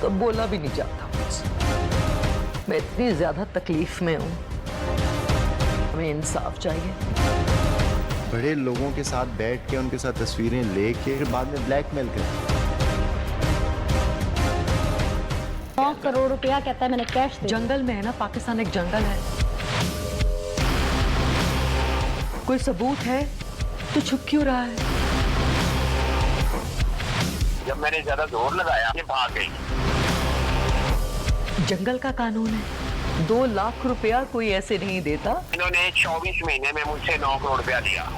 तो बोला भी नहीं जाता मुझसे। मैं इतनी ज्यादा तकलीफ में हूँ, हमें इंसाफ चाहिए। बड़े लोगों के साथ बैठ के उनके साथ तस्वीरें लेके फिर बाद में ब्लैकमेल कर। 9 करोड़ रुपया कहता है मैंने कैश दे। जंगल में है ना, पाकिस्तान एक जंगल है। कोई सबूत है तो छुप क्यों रहा है? जब मैंने ज्यादा जोर लगाया ये भाग गई। जंगल का कानून है, 2 लाख रुपया कोई ऐसे नहीं देता। इन्होंने 24 महीने में मुझसे 9 करोड़ रुपया दिया।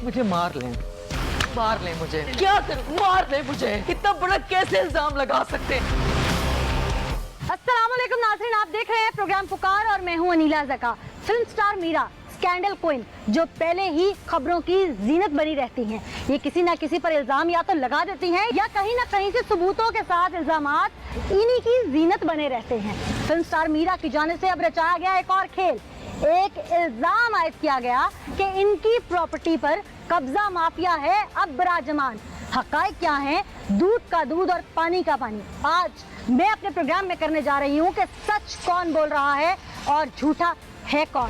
मुझे मार लें मुझे, क्या करूं? मार लें मुझे। इतना बड़ा कैसे इल्जाम लगा सकते हैं? अस्सलाम वालेकुम नाज़रीन, आप देख रहे हैं प्रोग्राम पुकार और मैं हूं Anila Zaka. Film star Meera scandal queen जो पहले ही खबरों की जीनत बनी रहती हैं, ये किसी ना किसी पर इल्जाम या तो लगा देती हैं या कहीं ना कहीं से सबूतों के साथ इल्जामात इन्हीं की जीनत बने रहते हैं। फिल्म स्टार मीरा की जानिब से अब रचाया गया एक और खेल। एक इल्जाम आयद किया गया कि इनकी प्रॉपर्टी पर कब्जा माफिया है अब बराजमान। हक़ाइक़ क्या है? दूध का दूध और पानी का पानी। आज मैं अपने प्रोग्राम में करने जा रही हूँ कि सच कौन बोल रहा है और झूठा है कौन।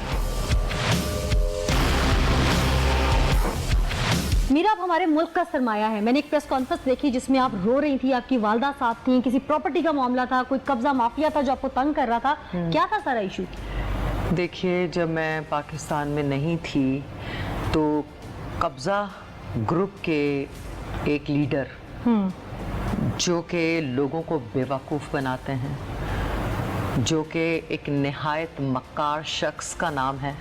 मीरा, आप हमारे मुल्क का सरमाया है। मैंने एक प्रेस कॉन्फ्रेंस देखी जिसमें आप रो रही थी, आपकी वालदा साथ थी, किसी प्रॉपर्टी का मामला था, कोई कब्जा माफिया था जो आपको तंग कर रहा था। क्या था सारा इशू? देखिए, जब मैं पाकिस्तान में नहीं थी तो कब्जा ग्रुप के एक लीडर जो कि लोगों को बेवकूफ़ बनाते हैं, जो कि एक निहायत मक्कार शख्स का नाम है,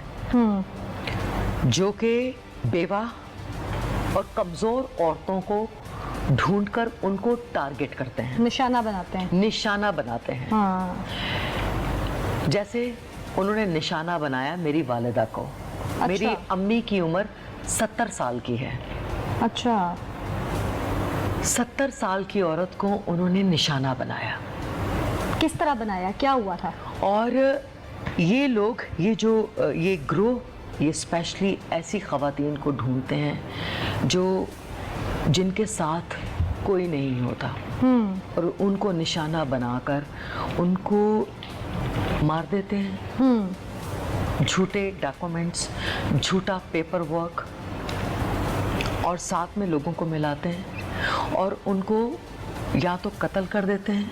जो कि बेवा और कमज़ोर औरतों को ढूंढकर उनको टारगेट करते हैं, निशाना बनाते हैं। हाँ। जैसे उन्होंने निशाना बनाया मेरी वालिदा को। अच्छा। मेरी अम्मी की उम्र 70 साल की है। अच्छा। 70 साल की औरत को उन्होंने निशाना बनाया। किस तरह बनाया? क्या हुआ था? और ये लोग, ये ग्रोह, ये स्पेशली ऐसी ख़वातीन को ढूंढते हैं जिनके साथ कोई नहीं होता और उनको निशाना बनाकर उनको मार देते हैं। झूठे डॉक्यूमेंट्स, झूठा पेपर वर्क और साथ में लोगों को मिलाते हैं और उनको या तो कत्ल कर देते हैं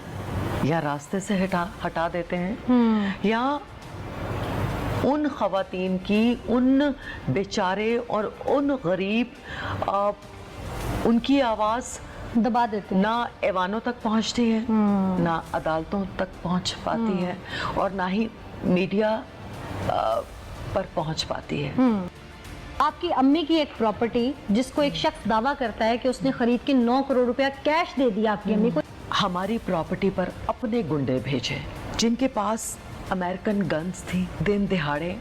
या रास्ते से हटा देते हैं या उन ख़वातीन की, उन बेचारे और उन गरीब उनकी आवाज़ दबा देते हैं। ना ऐवानों तक पहुंचती है, ना अदालतों तक पहुंच पाती है और ना ही मीडिया पर पहुंच पाती है। आपकी अम्मी की एक प्रॉपर्टी जिसको एक शख्स दावा करता है कि उसने खरीद के 9 करोड़ रुपया कैश दे दिया आपकी अम्मी को। हमारी प्रॉपर्टी पर अपने गुंडे भेजे जिनके पास अमेरिकन गन्स थी। दिन दिहाड़े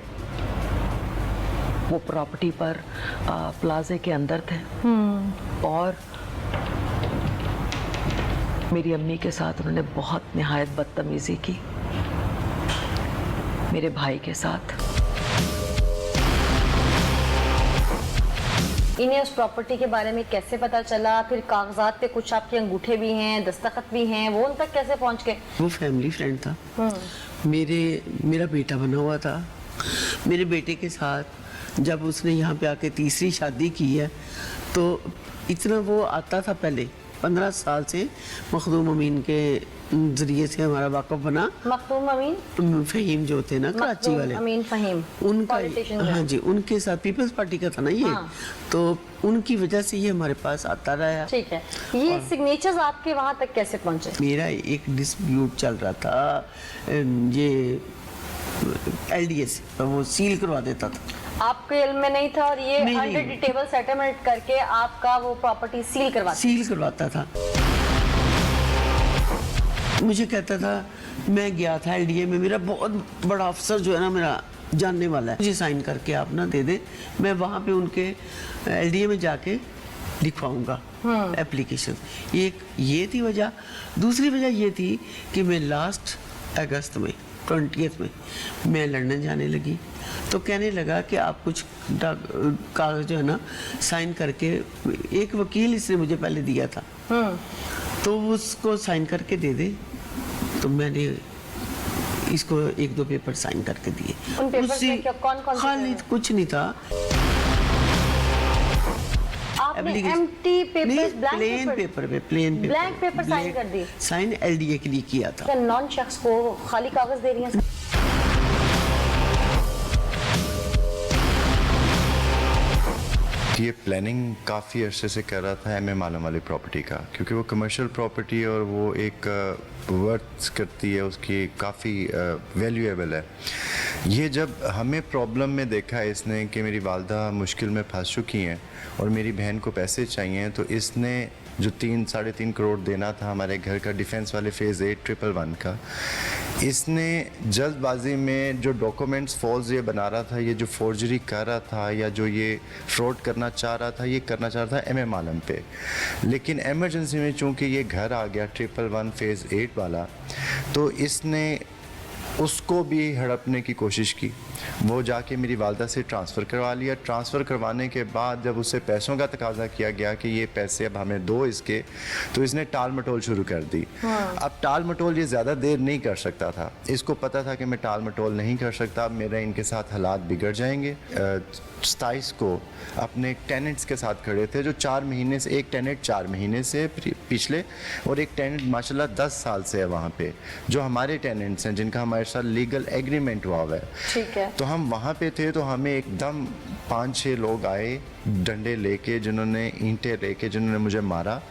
वो प्रॉपर्टी पर प्लाजे के अंदर थे और मेरी अम्मी के साथ उन्होंने बहुत निहायत बदतमीजी की, मेरे भाई के साथ। इन्हें उस प्रॉपर्टी के बारे में कैसे पता चला? फिर कागजात पे कुछ आपके अंगूठे भी हैं, दस्तखत भी हैं, वो उन तक कैसे पहुंच गए? वो फैमिली फ्रेंड था। मेरा बेटा बना हुआ था। मेरे बेटे के साथ जब उसने यहाँ पे आके तीसरी शादी की है तो इतना वो आता था। पहले 15 साल से मखदूम अमीन के जरिए से हमारा वाकफ बना। मखदूम अमीन फहीम जो थे ना कराची वाले, अमीन फहीम, उनका, हाँ जी, उनके साथ पीपल्स पार्टी का था ना ये। हाँ। तो उनकी वजह से ये हमारे पास आता रहा। ठीक है। ये सिग्नेचर्स आपके वहाँ तक कैसे पहुँचे? मेरा एक डिस्प्यूट चल रहा था, ये LDS वो सील करवा देता था। आपके इल्म में नहीं था और ये अंडर टेबल सेटलमेंट करके आपका वो प्रॉपर्टी सील करवाता था। मुझे कहता था, मैं गया था LDA में, मेरा बहुत बड़ा अफसर जो है ना मेरा जानने वाला है, मुझे साइन करके आप ना दे दे, मैं वहाँ पे उनके LDA में जाके लिखवाऊंगा एप्लीकेशन। एक ये थी वजह। दूसरी वजह ये थी कि मैं लास्ट अगस्त में 20th में मैं लंदन जाने लगी तो कहने लगा कि आप कुछ कागज जो है ना साइन करके, एक वकील इसने मुझे पहले दिया था तो उसको साइन करके दे दे तो मैंने इसको 1-2 पेपर साइन करके दिए। उन पेपर्स में क्या कौन-कौन से खाली थे? कुछ नहीं था। आपने एम्प्टी पेपर्स, प्लेन पेपर पे, plain paper, blank paper sign कर दिए? साइन एलडीए के लिए किया था। नॉन शख्स को खाली कागज दे रही हैं। ये प्लानिंग काफ़ी अरसे से कर रहा था एमएम आलम वाली प्रॉपर्टी का, क्योंकि वो कमर्शियल प्रॉपर्टी और वो एक वर्थ करती है, उसकी काफ़ी वैल्यूएबल है। ये जब हमें प्रॉब्लम में देखा है इसने कि मेरी वालदा मुश्किल में फंस चुकी हैं और मेरी बहन को पैसे चाहिए, तो इसने जो 3-3.5 करोड़ देना था हमारे घर का डिफेंस वाले फेज़ 8 111 का, इसने जल्दबाजी में जो डॉक्यूमेंट्स फॉल्स ये बना रहा था, ये जो फोर्जरी कर रहा था या जो ये फ्रॉड करना चाह रहा था, ये करना चाह रहा था एमएम आलम पे। लेकिन एमरजेंसी में चूंकि ये घर आ गया 111 फेज़ 8 वाला, तो इसने उसको भी हड़पने की कोशिश की। वो जाके मेरी वालदा से ट्रांसफ़र करवा लिया। ट्रांसफ़र करवाने के बाद जब उससे पैसों का तकाजा किया गया कि ये पैसे अब हमें दो इसके, तो इसने टाल मटोल शुरू कर दी। अब टाल मटोल ये ज़्यादा देर नहीं कर सकता था, इसको पता था कि मैं टाल मटोल नहीं कर सकता, अब मेरे इनके साथ हालात बिगड़ जाएंगे। 27 को अपने टेनेंट्स के साथ खड़े थे, जो 4 महीने से, एक टेनेंट 4 महीने से पिछले और एक टेनेंट माशाल्लाह 10 साल से है वहाँ पे, जो हमारे टेनेंट्स हैं जिनका हमारे साथ लीगल एग्रीमेंट हुआ हुआ है। ठीक है। तो हम वहाँ पे थे, तो हमें एकदम 5-6 लोग आए डंडे लेके, जिन्होंने ईंटें लेके, जिन्होंने मुझे मारा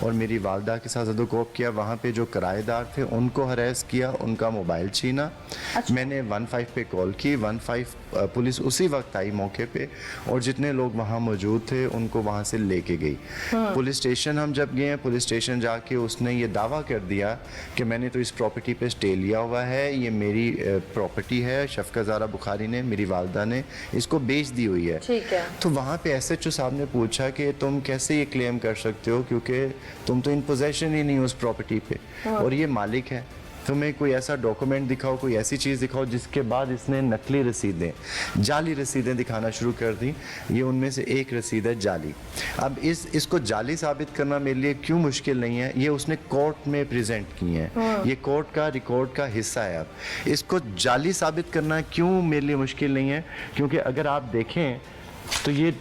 और मेरी वालदा के साथ ज़दोकोप किया। वहाँ पे जो किराएदार थे उनको हरेस किया, उनका मोबाइल छीना। अच्छा। मैंने 15 पे कॉल की, 15 पुलिस उसी वक्त आई मौके पे और जितने लोग वहाँ मौजूद थे उनको वहाँ से लेके गई। पुलिस स्टेशन हम जब गए, पुलिस स्टेशन जाके उसने ये दावा कर दिया कि मैंने तो इस प्रॉपर्टी पे स्टे लिया हुआ है, ये मेरी प्रॉपर्टी है, शफकत ज़ारा बुखारी ने, मेरी वालदा ने इसको बेच दी हुई है। ठीक है। तो वहाँ पे एसएचओ साहब ने पूछा कि तुम कैसे ये क्लेम कर सकते हो, क्योंकि तुम तो इन पोजेशन ही नहीं हो उस प्रॉपर्टी पे और ये मालिक है, तुम्हें कोई ऐसा डॉक्यूमेंट दिखाओ, कोई ऐसी चीज़ दिखाओ। जिसके बाद इसने नकली रसीदें, जाली रसीदें दिखाना शुरू कर दी। ये उनमें से एक रसीद है जाली। अब इसको जाली साबित करना मेरे लिए क्यों मुश्किल नहीं है, ये उसने कोर्ट में प्रेजेंट की हैं, ये कोर्ट का रिकॉर्ड का हिस्सा है। अब इसको जाली साबित करना क्यों मेरे लिए मुश्किल नहीं है, क्योंकि अगर आप देखें तो ये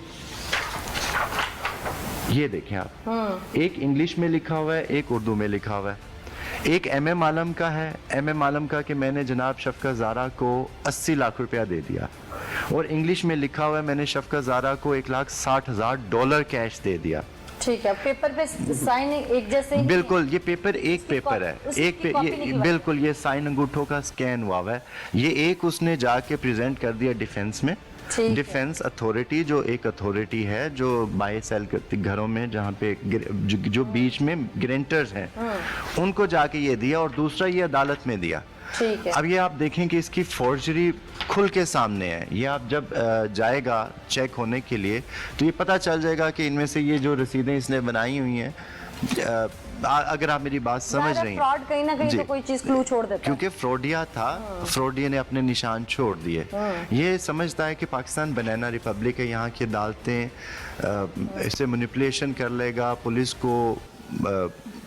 देखें आप, एक इंग्लिश में लिखा हुआ है, एक उर्दू में लिखा हुआ है। एक एमएम आलम का है, एमएम आलम का कि मैंने जनाब शफकत ज़ारा को 80 लाख रुपया दे दिया, और इंग्लिश में लिखा हुआ है मैंने शफकत ज़ारा को $1,60,000 कैश दे दिया। ठीक है। पेपर पे साइन एक जैसे ही बिल्कुल, ये पेपर एक पेपर है, एक पे ये बिल्कुल ये साइन अंगूठों का स्कैन हुआ है। ये एक उसने जाके प्रेजेंट कर दिया डिफेंस में। डिफेंस अथॉरिटी जो एक अथॉरिटी है जो बाय सेल करती घरों में, जहाँ पे जो बीच में ग्रेंटर्स हैं, उनको जाके ये दिया, और दूसरा ये अदालत में दिया। ठीक है। अब ये आप देखें कि इसकी फोर्जरी खुल के सामने है। ये आप जब जाएगा चेक होने के लिए तो ये पता चल जाएगा कि इनमें से ये जो रसीदें इसने बनाई हुई हैं, अगर आप मेरी बात समझ रही हैं, फ्रॉड कहीं ना कहीं तो कोई चीज क्लू छोड़ देता है। क्योंकि फ्रॉडिया था, फ्रॉडिया ने अपने निशान छोड़ दिए। ये समझता है कि पाकिस्तान बनाना रिपब्लिक है, यहाँ की अदालतें इसे मैनिपुलेशन कर लेगा, पुलिस को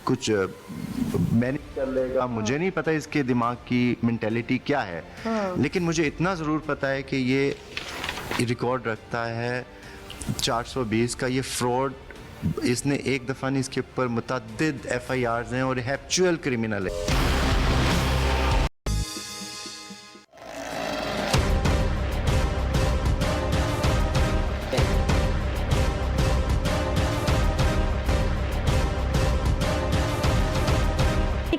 कुछ मैनेज कर लेगा। मुझे नहीं पता इसके दिमाग की मेंटालिटी क्या है, लेकिन मुझे इतना ज़रूर पता है कि ये रिकॉर्ड रखता है 420 का। ये फ्रॉड इसने एक दफ़ा नहीं, इसके ऊपर मुतअद्दिद FIRs हैं और हैप्चुअल क्रिमिनल है।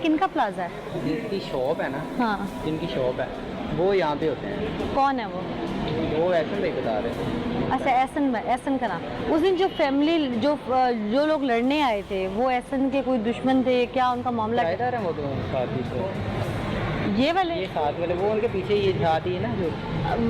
किनका प्लाजा है? जिनकी शॉप है ना, हाँ। जिनकी शॉप है वो यहाँ पे होते हैं। कौन है वो ऐसे नहीं बता रहे। अच्छा, एहसन का नाम। उस दिन जो फैमिली जो लोग लड़ने आए थे, वो एहसन के कोई दुश्मन थे क्या? उनका मामला क्या? किराएदार है वो, तो साथ ही तो ये वाले, ये साथ वाले, वो उनके पीछे ये साथ ही है ना, जो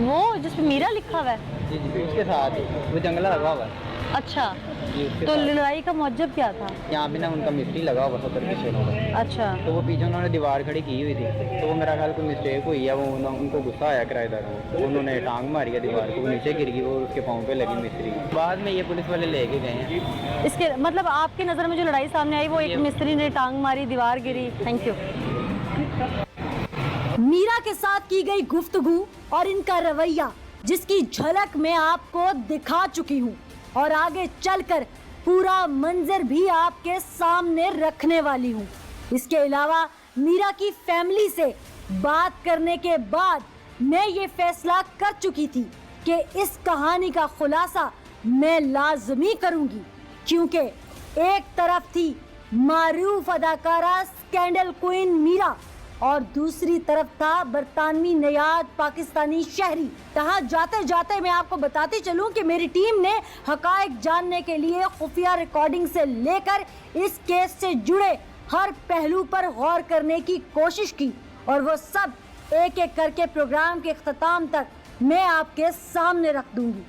वो जिसपे मीरा लिखा हुआ है। जी जी उसके साथ ही वो जंगला लगा हुआ है। अच्छा, जी उसके तो साथ। लड़ाई का मौजब क्या था? यहाँ पे ना उनका मिस्त्री लगा हुआ था तरह का। अच्छा, तो वो पीछे उन्होंने दीवार खड़ी की हुई थी, तो वो मेरा ख्याल कोई मिस्टेक हुई है, वो उनको गुस्सा आया किराएदार को, तो उन्होंने टांग मारी है दीवार को, वो नीचे गिर गई, वो उसके पाँव पे लगी मिस्त्री। बाद में ये पुलिस वाले लेके गए हैं। इसके मतलब आपकी नज़र में जो लड़ाई सामने आई, वो एक मिस्त्री ने टांग मारी, दीवार गिरी। Thank you. मीरा के साथ की गई गुफ्तगू और इनका रवैया, जिसकी झलक मैं आपको दिखा चुकी हूँ और आगे चलकर पूरा मंजर भी आपके सामने रखने वाली हूँ। इसके अलावा मीरा की फैमिली से बात करने के बाद मैं ये फैसला कर चुकी थी कि इस कहानी का खुलासा मैं लाजमी करूंगी, क्योंकि एक तरफ थी मारूफ अदाकारा स्कैंडल क्वीन मीरा और दूसरी तरफ था बरतानवी नयाद पाकिस्तानी शहरी। कहाँ जाते जाते मैं आपको बताती चलूं कि मेरी टीम ने हकायक जानने के लिए खुफिया रिकॉर्डिंग से लेकर इस केस से जुड़े हर पहलू पर गौर करने की कोशिश की और वो सब एक एक करके प्रोग्राम के इख्तिताम तक मैं आपके सामने रख दूंगी।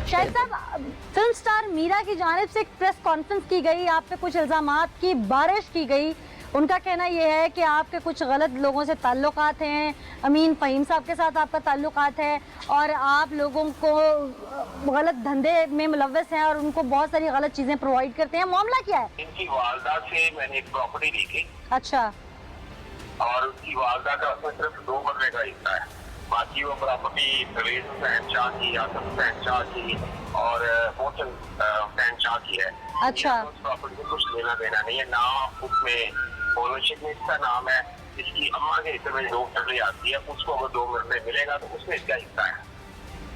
शाहिद साहब, फिल्म स्टार मीरा की जानिब से एक प्रेस कॉन्फ्रेंस की गई, आप पे कुछ इल्जामात की बारिश की गई। उनका कहना यह है कि आपके कुछ गलत लोगों से ताल्लुकात हैं, अमीन फ़हीम साहब के साथ आपका ताल्लुकात है और आप लोगों को गलत धंधे में मुलव्वस हैं और उनको बहुत सारी गलत चीज़ें प्रोवाइड करते हैं। मामला क्या है? इनकी वालदा से मैंने एक प्रॉपर्टी ली थी अच्छा। और उसकी वालदा का उसमें सिर्फ 2 मरले का हिस्सा है, बाकी वो प्रॉपर्टी परवेज हुसैन शाह की, आसफ हुसैन शाह की और मोहसिन हुसैन शाह की है। अच्छा। उस प्रॉपर्टी में कुछ लेना देना नहीं है, ना उसमें ओनरशिप में इसका नाम है। इसकी अम्मा के हिस्से में 2 मरले आती है, उसको अगर 2 मरले मिलेगा तो उसमें इसका हिस्सा है।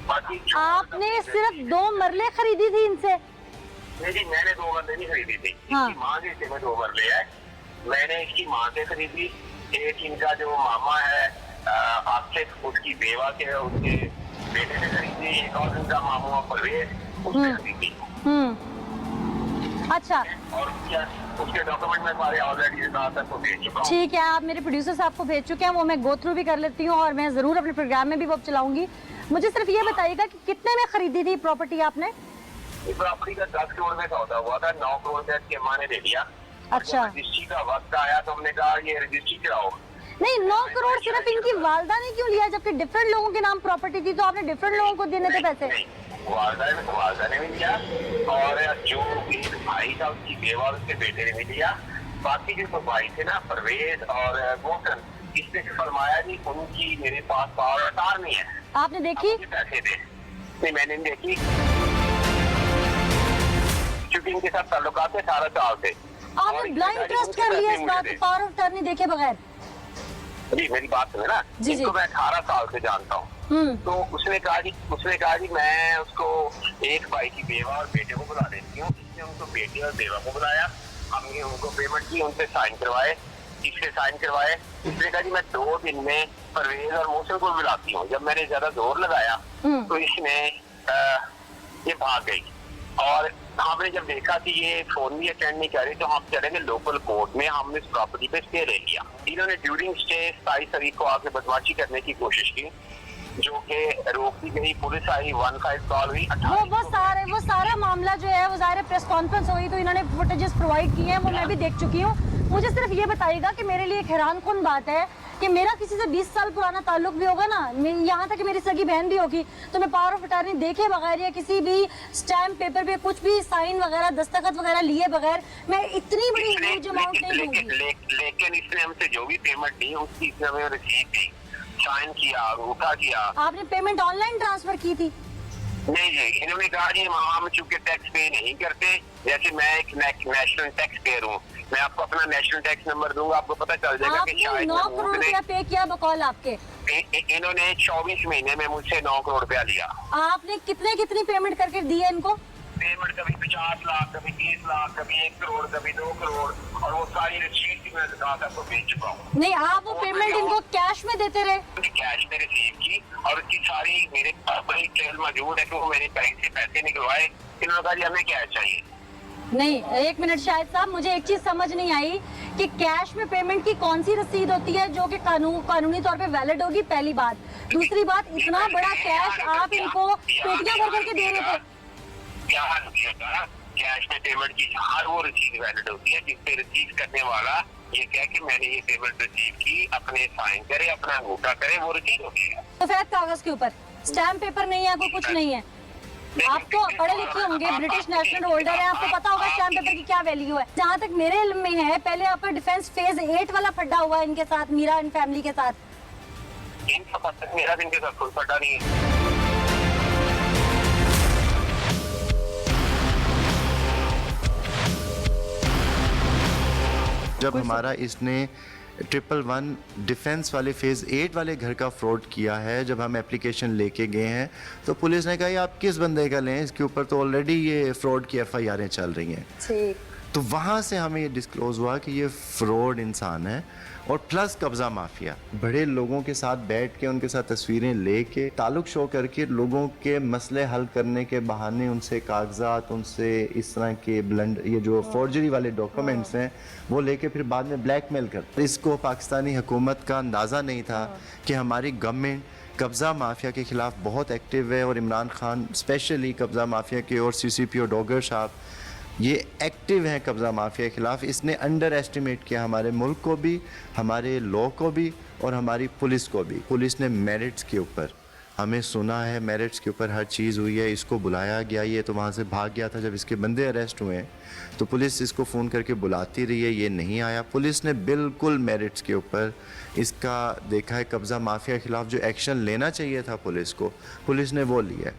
बाकी आपने सिर्फ 2 मरले खरीदी थी इनसे? नहीं, मैंने 2 मरले नहीं खरीदी थी। हाँ। इसकी माँ के हिस्से में 2 मरले है, मैंने इसकी माँ से खरीदी। एक इनका जो मामा है आसिफ, उसकी बेवा के उसके बेटे ने खरीदी। एक और इनका मामू परवेज, उसने खरीदी। अच्छा। और उसके डॉक्यूमेंट में सारे ऑलरेडी को भेज चुका हूँ। ठीक है, आप मेरे प्रोड्यूसर साहब को भेज चुके हैं, वो मैं गो थ्रू भी कर लेती हूँ और मैं जरूर अपने प्रोग्राम में भी वो चलाऊंगी। मुझे सिर्फ ये बताइएगा कि कितने में खरीदी थी प्रॉपर्टी आपने? इस प्रॉपर्टी का 10 करोड़ में सौदा हुआ था, 9 करोड़ का इसके माँ ने दे दिया। अच्छा। रजिस्ट्री का वक्त आया तो हमने कहा ये रजिस्ट्री कराओ। नहीं, 9 करोड़ सिर्फ इनकी वालदा ने क्यों लिया, जबकि डिफरेंट लोगों के नाम प्रॉपर्टी थी, तो आपने डिफरेंट लोगों को देने थे पैसे? नहीं, वालदा ने भी लिया और जो भाई था उसकी बेवा उसके बेटे ने भी लिया। बाकी जो भाई थे ना परवेज और मोहसिन, इसने फरमाया जी उनकी मेरे पास पावर अटार नहीं है, आपने देखी? पैसे दे। नहीं, मैंने नहीं देखी क्योंकि इनके साथ ताल्लुकात है 18 साल से। आपने ब्लाइंड ट्रस्ट कर लिया इस बात को, पावर ऑफ अटॉर्नी देखे बगैर? जी मेरी बात सुने ना, जी, इसको मैं 18 साल से जानता हूँ। तो उसने कहा जी मैं उसको एक भाई की बेवा और बेटे को बुला देती हूँ। इसने उनको बेटे और बेवा को बुलाया, हमने उनको पेमेंट की, उनसे साइन करवाए, इससे साइन करवाए। इसने कहा जी मैं 2 दिन में परवेज और मोहसिन को बुलाती हूँ। जब मैंने ज्यादा जोर लगाया तो इसने ये भाग गई और हमने जब देखा कि ये फोन भी अटेंड नहीं कर रही तो हम चलेंगे लोकल कोर्ट में। हमने इस प्रॉपर्टी पे स्टे ले लिया। इन्होंने ड्यूरिंग स्टे 27 तारीख को आके बदमाशी करने की कोशिश की, जो कि रोक दी गई। पुलिस आई, 15 कॉल हुई। वो सारा मामला जो है वो ज़ाहिर प्रेस कॉन्फ्रेंस हुई तो इन्होंने फुटेजेस प्रोवाइड किए हैं, वो मैं भी देख चुकी हूँ। मुझे सिर्फ ये बताइएगा कि मेरे लिए एक हैरानकुन बात है कि मेरा किसी से 20 साल पुराना ताल्लुक भी होगा ना, यहाँ तक कि मेरी सगी बहन भी होगी, तो मैं पावर ऑफ अटॉर्नी देखे बगैर या किसी भी स्टैम्प पेपर पे कुछ भी साइन वगैरह दस्तखत वगैरह लिए बगैर मैं इतनी बड़ी ह्यूज अमाउंट नहीं दूंगी। लेकिन इसने हमसे जो भी पेमेंट दी उसकी हमें रसीद दी, साइन किया, अंगूठा किया। आपने पेमेंट ऑनलाइन ट्रांसफर की थी? नहीं जी, इन्होंने कहा जी हम चूंकि टैक्स पे नहीं करते, जैसे मैं एक नेशनल टैक्स पेयर हूँ, मैं आपको अपना नेशनल टैक्स नंबर दूंगा, आपको पता चल जाएगा कि शायद 9 करोड़ रुपया पे किया बकौल आपके। इन्होंने 24 महीने में मुझसे 9 करोड़ रुपया लिया। आपने कितनी पेमेंट करके दी है इनको? पेमेंट कभी 50 लाख, कभी 30 लाख, कभी 1 करोड़, कभी 2 करोड़, और वो सारी रसीद की मैं आपको भेज चुका हूँ। नहीं, आप वो पेमेंट इनको कैश में देते रहे? कैश में रिसीव की और उसकी सारी मेरे बड़ी ट्रेल मौजूद है कि वो मेरे बैंक से पैसे निकलवाए। इन्होंने कहा जी हमें कैश चाहिए। नहीं, एक मिनट शाहिद साहब, मुझे एक चीज समझ नहीं आई कि कैश में पेमेंट की कौन सी रसीद होती है जो कि कानूनी तौर पे वैलिड होगी, पहली बात। दूसरी बात, इतना बड़ा कैश आप इनको पेटियां भर करके दे रहे थे। कैश में पेमेंट की हर वो रसीद वैलिड होती है जिससे रिसीव करने वाला ये कह कि मैंने ये पेमेंट रिसीव की, अपने साइन करे, अपना अंगूठा करे, वो रसीद होती है। सफेद कागज के ऊपर, स्टैम्प पेपर नहीं है, कोई कुछ नहीं है। आप तो पढ़े लिखे होंगे, ब्रिटिश नेशनल होल्डर है, आपको पता होगा स्टैम्प पेपर की क्या वैल्यू है। जहाँ तक मेरे इल्म में है, पहले आपका डिफेंस फेज 8 वाला फड्डा हुआ है इनके साथ, मीरा एंड फैमिली के साथ। मेरा इनके साथ कोई फड्डा नहीं है। जब हमारा इसने 111 डिफेंस वाले फेज़ 8 वाले घर का फ्रॉड किया है, जब हम एप्लीकेशन लेके गए हैं तो पुलिस ने कहा ये आप किस बंदे का लें, इसके ऊपर तो ऑलरेडी ये फ्रॉड की FIR चल रही हैं। ठीक। तो वहाँ से हमें ये डिस्क्लोज हुआ कि ये फ्रॉड इंसान है और प्लस कब्ज़ा माफिया। बड़े लोगों के साथ बैठ के उनके साथ तस्वीरें लेके ताल्लुक शो करके लोगों के मसले हल करने के बहाने उनसे कागजात, उनसे इस तरह के ये जो फॉर्जरी वाले डॉक्यूमेंट्स हैं वो लेके फिर बाद में ब्लैकमेल करते। इसको पाकिस्तानी हुकूमत का अंदाज़ा नहीं था कि हमारी गवर्नमेंट कब्ज़ा माफिया के ख़िलाफ़ बहुत एक्टिव है और इमरान खान स्पेशली कब्ज़ा माफिया के और CCPO डॉगर साहब ये एक्टिव हैं कब्ज़ा माफिया के ख़िलाफ़। इसने अंडर एस्टिमेट किया हमारे मुल्क को भी, हमारे लॉ को भी और हमारी पुलिस को भी। पुलिस ने मेरिट्स के ऊपर हमें सुना है, मेरिट्स के ऊपर हर चीज़ हुई है। इसको बुलाया गया, ये तो वहाँ से भाग गया था। जब इसके बंदे अरेस्ट हुए हैं तो पुलिस इसको फ़ोन करके बुलाती रही है, ये नहीं आया। पुलिस ने बिल्कुल मेरिट्स के ऊपर इसका देखा है, कब्ज़ा माफिया के ख़िलाफ़ जो एक्शन लेना चाहिए था पुलिस को, पुलिस ने वो लिया है।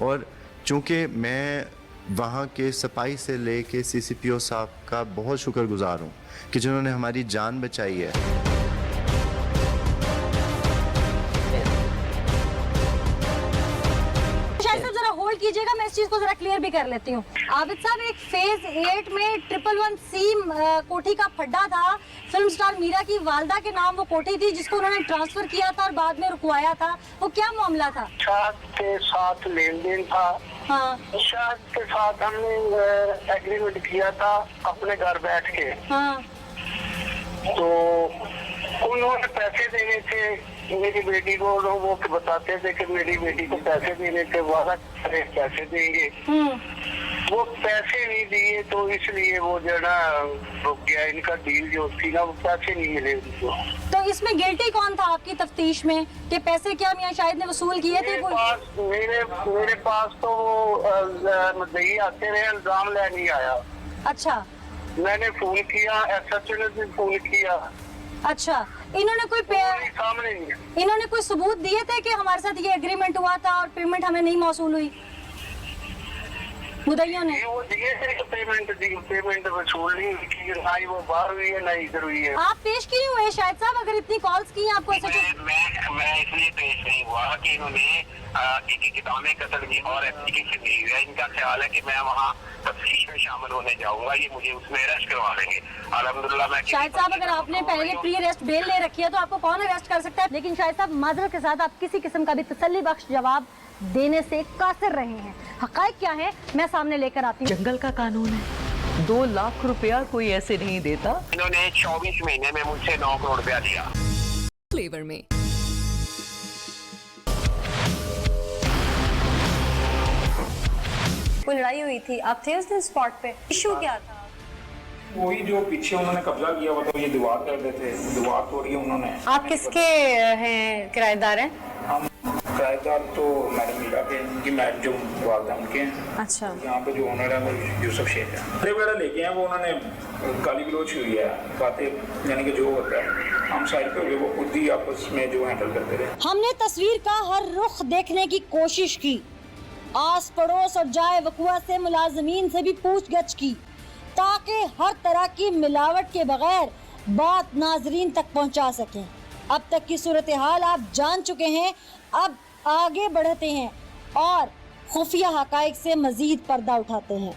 और चूँकि मैं वहाँ के सपाई से ले के CCPO साहब का बहुत शुक्रगुजार हूँ कि जिन्होंने हमारी जान बचाई है। शायद साहब जरा होल्ड कीजिएगा, मैं इस चीज को जरा क्लियर भी कर लेती हूँ। आबिद साहब, एक फेज 8 में 111C कोठी का फड्डा था। फिल्म स्टार मीरा की वालदा के नाम वो कोठी थी जिसको उन्होंने ट्रांसफर किया था और बाद में रुकवाया था। वो क्या मामला था? शाद के साथ लेन देन था। हाँ। शाद के साथ हमने एग्रीमेंट किया था अपने घर बैठ के। हाँ। तो उन्होंने पैसे देने थे मेरी बेटी को, वो बताते थे कि मेरी बेटी को पैसे देने थे, वादा करे पैसे देंगे। वो पैसे नहीं दिए तो इसलिए वो जो ना रुक गया। इनका डील जो थी ना वो पैसे नहीं मिले उनको। तो इसमें गिल्टी कौन था आपकी तफ्तीश में कि पैसे क्या मियां शाहिद ने वसूल किए थे? मेरे पास तो वो मुद्दई आते रहे, इल्जाम लेने आया। अच्छा। मैंने फोन किया, SHO ने भी फोन किया। अच्छा, इन्होंने कोई सामने नहीं। इन्होंने कोई सबूत दिए थे कि हमारे साथ ये एग्रीमेंट हुआ था और पेमेंट हमें नहीं मौसूल हुई? मुद्दइयों ने वो दिए थे कि पेमेंट वसूल नहीं की, ना ही वो बाहर हुई है ना इधर हुई है। आप पेश क्यों हुए शाहिद साहब? अगर इतनी कॉल्स की आपको ऐसे मैं इसलिए पेश नहीं हुआ कि इन्होंने एक किताबें कत्ल की और एप्लीकेशन दी है। इनका ख्याल है कि मैं वहाँ तफ्तीश में शामिल होने जाऊंगा, ये मुझे उसमें अरेस्ट करवा लेंगे। अल्हम्दुलिल्लाह मैं शाहिद साहब, अगर आपने पहले प्री अरेस्ट बेल ले रखी है तो आपको कौन अरेस्ट कर सकता है? लेकिन शाहिद साहब, माजरत के साथ आप किसी किस्म का भी तसल्ली बख्श जवाब देने से कासिर रहे हैं। हक़ाइक़ क्या है मैं सामने लेकर आती हूँ। जंगल का कानून है, 2 लाख रुपया कोई ऐसे नहीं देता। इन्होंने 24 महीने में मुझसे 9 करोड़ रुपया लिया। फ्लेवर में कोई लड़ाई हुई थी, आप थे उस दिन स्पॉट पे? इशू क्या था? वही जो पीछे उन्होंने कब्जा किया हुआ था, ये दीवार कर रहे थे, दीवार तोड़ी उन्होंने। आप किसके हैं किराएदार हैं? हम किराएदार तो मैडम मीरा के, इनकी मैडम जो वालदा उनके हैं। अच्छा। यहाँ पे जो ओनर है वो यूसुफ शेख है। बड़े वगैरह लेके हैं वो, उन्होंने गाली गलोच हुई है, बातें यानी कि जो होता है हम साइड पे हुए वो खुद ही आपस में जो हैंडल करते रहे। हमने तस्वीर का हर रुख देखने की कोशिश की, आस पड़ोस और जाए वकुआ से मुलाजमीन से भी पूछगछ की, ताकि हर तरह की मिलावट के बगैर बात नाजरीन तक पहुंचा सकें। अब तक की सूरत हाल आप जान चुके हैं, अब आगे बढ़ते हैं और खुफिया हकाइक से मजीद पर्दा उठाते हैं।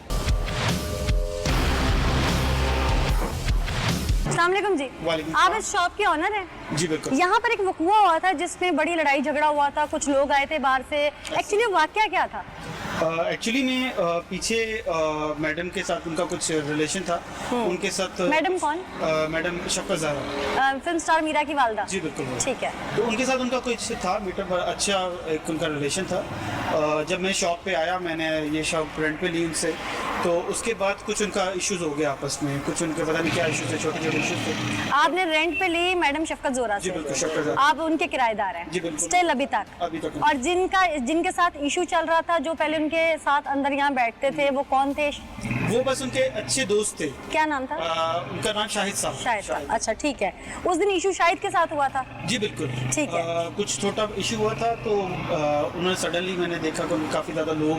अस्सलाम वालेकुम जी, आप इस शॉप के ऑनर हैं? जी बिल्कुल। यहाँ पर एक वक़्वा हुआ था जिसमें बड़ी लड़ाई झगड़ा हुआ था, कुछ लोग आए थे बाहर से। एक्चुअली वाक़या क्या था? एक्चुअली में पीछे मैडम के साथ उनका कुछ रिलेशन था, उनके साथ। मैडम कौन? Madam शफ़क़त Zahra, film star Meera की वालदा। जी बिल्कुल। ठीक है। तो उनके साथ उनका कुछ था, मीटर पर अच्छा एक उनका रिलेशन था। जब मैं शॉप पे आया, मैंने ये शॉप रेंट पे ली उनसे, तो उसके बाद कुछ उनका इश्यूज हो गया आपस में, कुछ उनके पता नहीं क्या इश्यूज थे, छोटे छोटे इश्यूज थे। आपने रेंट पे ली मैडम शफकत जोरा जी से, बिल्कुल, शफकत जोरा। आप उनके किराएदार हैं जी बिल्कुल। स्टिल अभी तक? अभी तक। और जिनके साथ इशू चल रहा था, जो पहले उनके साथ अंदर यहाँ बैठते थे, वो कौन थे? वो बस उनके अच्छे दोस्त थे। क्या नाम था? उनका नाम शाहिद साहब। शाहिद साहब। अच्छा ठीक है, उस दिन इशू शाहिद के साथ हुआ था? जी बिल्कुल। ठीक है। कुछ छोटा इशू हुआ था, तो उन्होंने सडनली मैंने देखा कि काफ़ी ज़्यादा लोग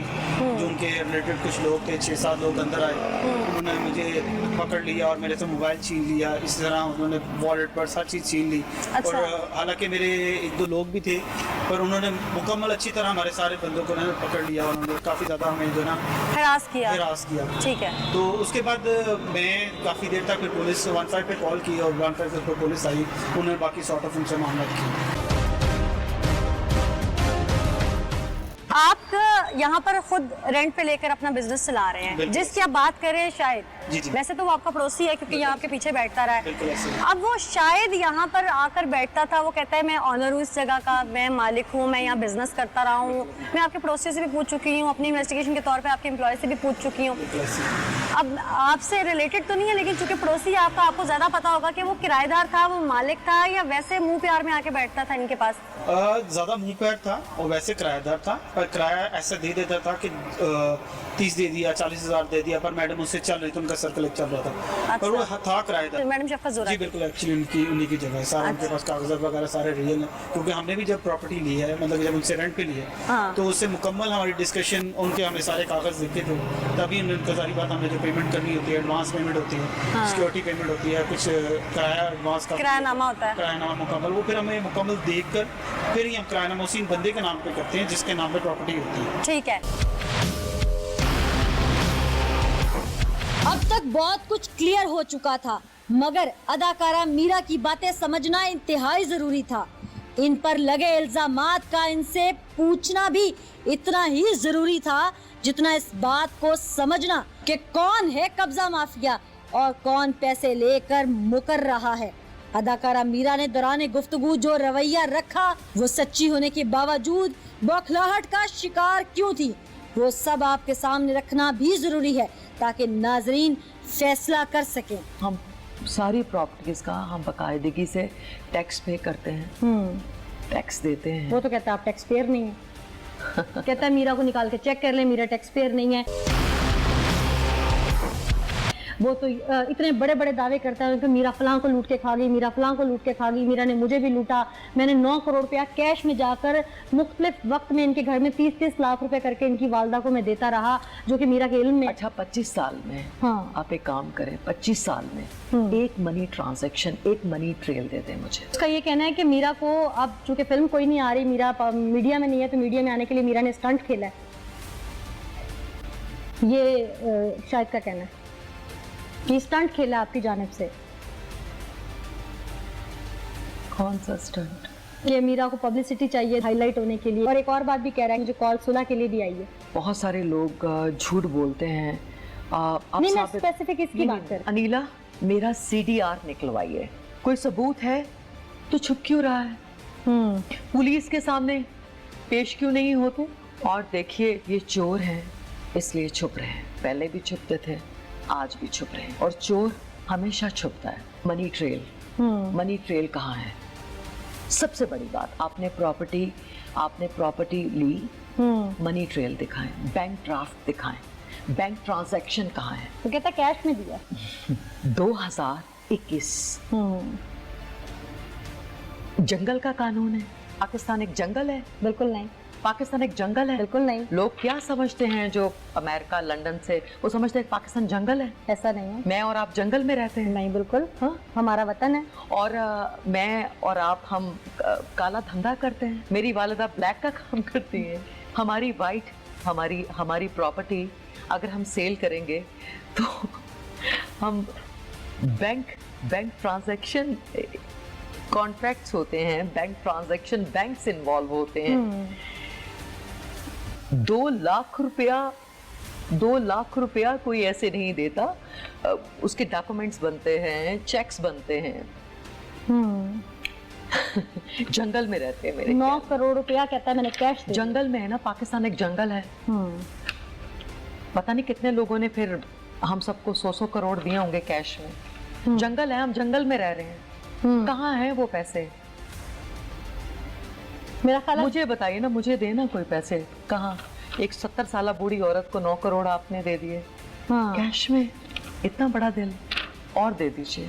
जो उनके रिलेटेड कुछ लोग थे, 6-7 लोग अंदर आए, उन्होंने मुझे पकड़ लिया और मेरे से मोबाइल छीन लिया। इस तरह उन्होंने वॉलेट पर हर चीज़ छीन ली। अच्छा। और हालांकि मेरे 1-2 लोग भी थे, पर उन्होंने मुकम्मल अच्छी तरह हमारे सारे बंदों को उन्होंने पकड़ लिया और उन्होंने काफ़ी ज़्यादा हमें जो ना हरास किया? हरास किया। ठीक है। तो उसके बाद मैं काफ़ी देर तक फिर पुलिस 15 पे कॉल की और 15 पे पुलिस आई, उन्होंने बाकी सॉर्ट ऑफ उनसे मामला किया। आप यहाँ पर खुद रेंट पे लेकर अपना बिजनेस चला रहे हैं, बिल्कुल। जिसकी आप बात कर रहे हैं शायद, जी जी। वैसे तो वो आपका पड़ोसी है क्योंकि यहाँ आपके पीछे बैठता रहा बिल्कुल ऐसे है। ही। अब वो शायद यहाँ पर आकर बैठता था, वो कहता है मैं ऑनर हूँ इस जगह का, मैं मालिक हूँ, मैं यहाँ बिजनेस करता रहा हूँ। मैं आपके पड़ोसी से भी पूछ चुकी हूँ, अपनी इन्वेस्टिगेशन के तौर पे आपके एम्प्लॉय से भी पूछ चुकी हूँ। अब आपसे रिलेटेड तो नहीं है, लेकिन चूंकि पड़ोसी है आपका, आपको ज्यादा पता होगा कि वो किराएदार था, वो मालिक था, या वैसे मुंह प्यार में आके बैठता था इनके पास? ज़्यादा मुंह पैर था और वैसे किराएदार था, पर किराया ऐसा दे देता था कि 30 दे दिया, 40,000 दे दिया, पर मैडम उससे चल रही थी, उनका सर्कल चल रहा था। पर वो था किराएदार। मैडम शफकत जोरा? जी बिल्कुल, एक्चुअली उन्हीं की जगह है, सारा उनके पास कागजात वगैरह सारे रियल हैं, क्योंकि हमने भी जब प्रॉपर्टी ली है, मतलब जब उनसे रेंट पे ली है, हाँ। तो उससे मुकम्मल हमारी डिस्कशन, उनके हमें सारे कागज लिखे थे, तभी उनका सारी बात, हमने जो पेमेंट करनी होती है, एडवांस पेमेंट होती है, सिक्योरिटी पेमेंट होती है, कुछ किराया एडवांस का किरायानामा होता है, किरायानामा मुकम्मल, वो फिर हमें मुकम्मल देख कर फिर ही हम किरायानामा उसी बंदे के नाम पे करते हैं जिसके नाम पे प्रॉपर्टी होती है। ठीक है। अब तक बहुत कुछ क्लियर हो चुका था, मगर अदाकारा मीरा की बातें समझना इंतहाई जरूरी था। इन पर लगे इल्जामात का इनसे पूछना भी इतना ही जरूरी था जितना इस बात को समझना कि कौन है कब्जा माफिया और कौन पैसे लेकर मुकर रहा है। अदाकारा मीरा ने दौरान गुफ्तगू जो रवैया रखा, वो सच्ची होने के बावजूद बौखलाहट का शिकार क्यों थी, वो सब आपके सामने रखना भी जरूरी है ताकि नाजरीन फैसला कर सकें। हम सारी प्रॉपर्टीज का हम बाकायदगी से टैक्स पे करते हैं, टैक्स देते हैं। वो तो कहता है आप टैक्स पेयर नहीं है। कहता है मीरा को निकाल के चेक कर ले, मीरा टैक्स पेयर नहीं है। वो तो इतने बड़े बड़े दावे करता है कि मीरा फलां को लूट के खा गई, मीरा फलां को लूट के खा गई, मीरा ने मुझे भी लूटा, मैंने 9 करोड़ रुपया कैश में जाकर मुख्तलिफ वक्त में इनके घर में 30-30 लाख रुपए करके इनकी वालदा को मैं देता रहा, जो कि मीरा के इल्म में। अच्छा 25 साल में, हाँ। आप एक काम करें, 25 साल में एक मनी ट्रांजैक्शन, एक मनी ट्रेल दे दें मुझे। उसका ये कहना है कि मीरा को अब चूंकि फिल्म कोई नहीं आ रही, मीरा मीडिया में नहीं है, तो मीडिया में आने के लिए मीरा ने स्टंट खेला है, ये शायद का कहना है कि स्टंट खेला आपकी जानिब से। कौन सा स्टंट? कि मीरा को पब्लिसिटी चाहिए हाईलाइट होने के लिए, और एक और बात भी कह रहा है मुझे कॉल सुलह के लिए भी आई है। बहुत सारे लोग झूठ बोलते हैं। आप नहीं, मैं साबित- स्पेसिफिक इसकी नहीं, बात नहीं, कर रही। अनीला, मेरा CDR निकलवाइए, कोई सबूत है तो छुप क्यों रहा है? पुलिस के सामने पेश क्यों नहीं होते? और देखिए ये चोर हैं इसलिए छुप रहे हैं, पहले भी छुपते थे, आज भी छुप रहे हैं, और चोर हमेशा छुपता है। मनी ट्रेल, मनी ट्रेल कहाँ है? सबसे बड़ी बात, आपने प्रॉपर्टी ली, मनी ट्रेल दिखाएं, बैंक ड्राफ्ट दिखाएं, बैंक ट्रांजैक्शन कहाँ है? तो कहता कैश में दिया। 2021 जंगल का कानून है। पाकिस्तान एक जंगल है? बिल्कुल नहीं। पाकिस्तान एक जंगल है? बिल्कुल नहीं। लोग क्या समझते हैं जो अमेरिका लंदन से, वो समझते हैं पाकिस्तान जंगल है। ऐसा नहीं है। मैं और आप जंगल में रहते हैं। नहीं, बिल्कुल, हाँ, हमारा वतन है। और मैं और आप हम काला धंधा करते हैं। मेरी वालिदा ब्लैक का काम करती है। हमारी वाइट, हमारी प्रॉपर्टी अगर हम सेल करेंगे तो हम बैंक ट्रांजैक्शन कॉन्ट्रैक्ट्स होते हैं, बैंक ट्रांजैक्शन बैंक से इन्वॉल्व होते हैं। 2 लाख रुपया कोई ऐसे नहीं देता, उसके डॉक्यूमेंट्स बनते हैं, चेक्स बनते हैं। जंगल में रहते हैं मेरे। 9 करोड़ रुपया कहता है मैंने कैश दिया। जंगल में है ना, पाकिस्तान एक जंगल है। पता नहीं कितने लोगों ने फिर हम सबको 100 करोड़ दिए होंगे कैश में। जंगल है, हम जंगल में रह रहे हैं, कहाँ है वो पैसे? मेरा ख्याल है मुझे बताइए ना, मुझे देना कोई पैसे। कहाँ? एक 70 साल बूढ़ी औरत को 9 करोड़ आपने दे दिए कैश में। इतना बड़ा दिल, और दे दीजिए।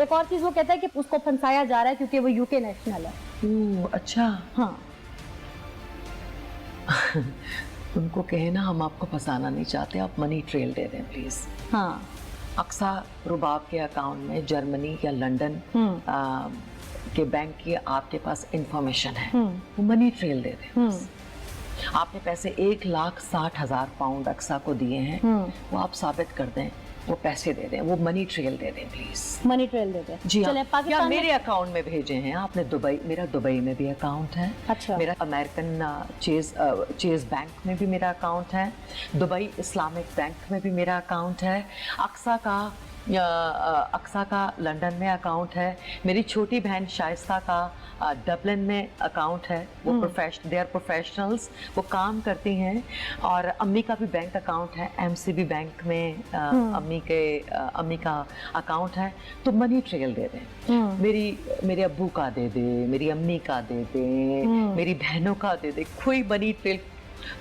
एक और चीज वो कहता है कि उसको फंसाया जा रहा है क्योंकि वो यूके नेशनल है। अच्छा। हाँ। उनको कहे ना, हम आपको फंसाना नहीं चाहते, आप मनी ट्रेल दे दें प्लीज। हाँ। अक्सा रुबाब के अकाउंट में जर्मनी या लंदन के बैंक की आपके पास इंफॉर्मेशन है, वो मनी ट्रेल दे दें। आपने पैसे 1,60,000 पाउंड अक्सा को दिए हैं, वो आप साबित कर दें, वो पैसे दे दें, वो मनी ट्रेल दे दें प्लीज। मनी ट्रेल दे दें। जी हाँ। या पाकिस्तान मेरे अकाउंट में भेजे हैं आपने दुबई, मेरा दुबई में भी अकाउंट है। अच्छा। मेरा अमेरिकन चेज बैंक में भी मेरा अकाउंट है, दुबई इस्लामिक बैंक में भी मेरा अकाउंट है, अक्सा का लंदन में अकाउंट है, मेरी छोटी बहन शाइस्ता का डबलिन में अकाउंट है। वो दे आर प्रोफेशनल्स, वो काम करती हैं। और अम्मी का भी बैंक अकाउंट है, एमसीबी बैंक में अम्मी का अकाउंट है। तो मनी ट्रेल दे दें, मेरे अब्बू का दे दे, मेरी अम्मी का दे दे, मेरी बहनों का दे दे, कोई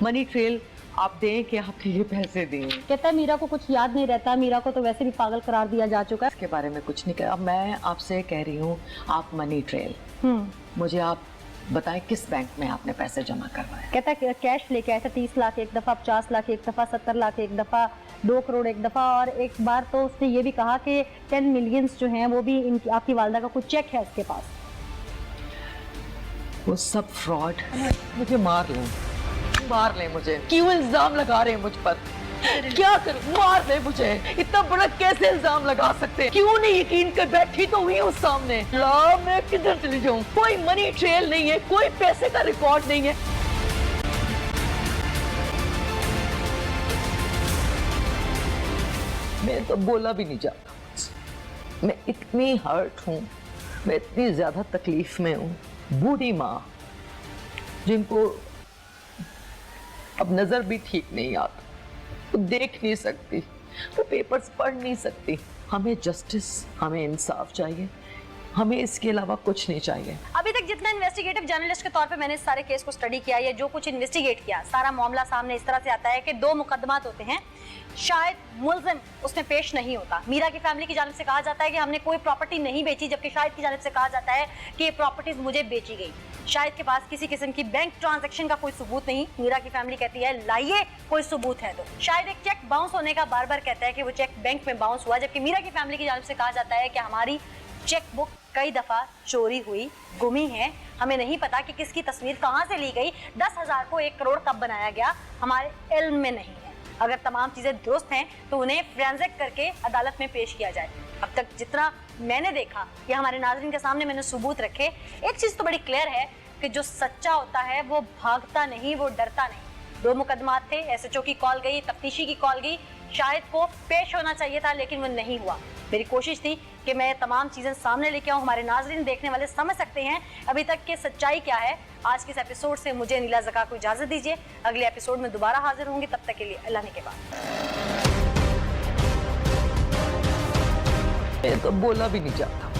मनी ट्रेल आप दें कि आपने ये पैसे दिए। कहता है मीरा को कुछ याद नहीं रहता, मीरा को तो वैसे भी पागल करार दिया जा चुका है। इसके बारे में कुछ नहीं कर। अब मैं आपसे कह रही हूँ, आप मनी ट्रेल मुझे आप बताएं किस बैंक में आपने पैसे जमा करवाए। कहता है कैश लेके आया था 30 लाख एक दफा, 50 लाख एक दफा, 70 लाख एक दफा, 2 करोड़ एक दफा, और एक बार तो उसने ये भी कहा कि 10 मिलियंस जो हैं वो भी आपकी वालदा का कुछ चेक है उसके पास। वो सब फ्रॉड। मुझे मार लें मुझे, क्यों इल्जाम लगा रहे हैं मुझ पर? क्या करूं? मार दे मुझे। इतना बड़ा कैसे इल्जाम लगा सकते हैं? क्यों नहीं यकीन कर बैठी तो हुई उस सामने। ला, मैं किधर चली जाऊं? कोई मनी ट्रेल नहीं है, कोई पैसे का रिकॉर्ड नहीं है। मैं तो बोला भी नहीं जाता। मैं इतनी हर्ट हूं, मैं इतनी ज्यादा तकलीफ में हूं। बूढ़ी माँ जिनको अब नजर भी ठीक नहीं आता, वो देख नहीं सकती, वो पेपर्स पढ़ नहीं सकती। हमें जस्टिस, हमें इंसाफ चाहिए, हमें इसके अलावा कुछ नहीं चाहिए। अभी तक जितना इन्वेस्टिगेटिव जर्नलिस्ट के तौर पे मैंने इस सारे केस को स्टडी किया, या जो कुछ इन्वेस्टिगेट किया, सारा मामला सामने इस तरह से आता है कि 2 मुकदमात होते हैं, शायद मुल्जिम उसमें पेश नहीं होता। मीरा की फैमिली की जानिब से कहा जाता है कि हमने कोई प्रॉपर्टी नहीं बेची, जबकि शाहिद की जानिब से कहा जाता है कि ये प्रॉपर्टीज मुझे बेची गई। शाहिद के पास किसी किस्म की बैंक ट्रांजैक्शन का कोई सबूत नहीं। मीरा की फैमिली कहती है लाइए कोई सबूत है तो। शाहिद एक चेक बाउंस होने का बार बार कहता है कि वो चेक बैंक में बाउंस हुआ, जबकि मीरा की फैमिली की जानिब से कहा जाता है कि हमारी चेक बुक कई दफा चोरी हुई, गुमी है, हमें नहीं पता कि किसकी तस्वीर कहां से ली गई, 10,000 को 1 करोड़ कब बनाया गया, हमारे इल्म में नहीं है। अगर तमाम चीजें दुरुस्त हैं तो उन्हें फोरेंसिक करके अदालत में पेश किया जाए। अब तक जितना मैंने देखा या हमारे नाज़रीन के सामने मैंने सबूत रखे, एक चीज तो बड़ी क्लियर है कि जो सच्चा होता है वो भागता नहीं, वो डरता नहीं। 2 मुकदमात थे, एसएचओ की कॉल गई, तफ्तीशी की कॉल गई, शाहिद को पेश होना चाहिए था लेकिन वो नहीं हुआ। मेरी कोशिश थी कि मैं तमाम चीज़ें सामने लेके आऊँ, हमारे नाज़रीन देखने वाले समझ सकते हैं अभी तक की सच्चाई क्या है। आज के इस एपिसोड से मुझे अनीला ज़का को इजाज़त दीजिए, अगले एपिसोड में दोबारा हाजिर होंगी, तब तक के लिए अल्लाह ने के बाद। मैं तो बोला भी नहीं जाता,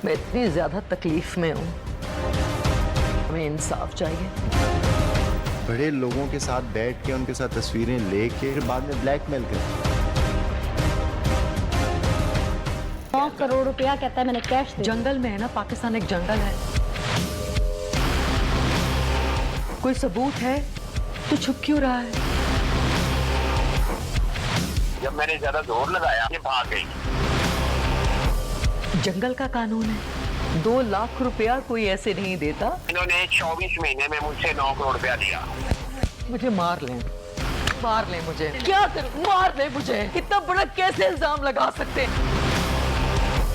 मैं इतनी ज्यादा तकलीफ में हूँ, हमें इंसाफ चाहिए। बड़े लोगों के साथ बैठ के उनके साथ तस्वीरें लेके फिर बाद में ब्लैकमेल कर 9 करोड़ रुपया कहता है मैंने कैश दिया। जंगल में है ना, पाकिस्तान एक जंगल है, कोई सबूत है तो छुप क्यों रहा है? जब मैंने ज्यादा जोर लगाया ये भाग गई। जंगल का कानून है, 2 लाख रुपया कोई ऐसे नहीं देता। इन्होंने 24 महीने में मुझसे 9 करोड़ रुपया दिया। मुझे मार लें मुझे, क्या करूं? मार लें मुझे। इतना बड़ा कैसे इल्जाम लगा सकते हैं?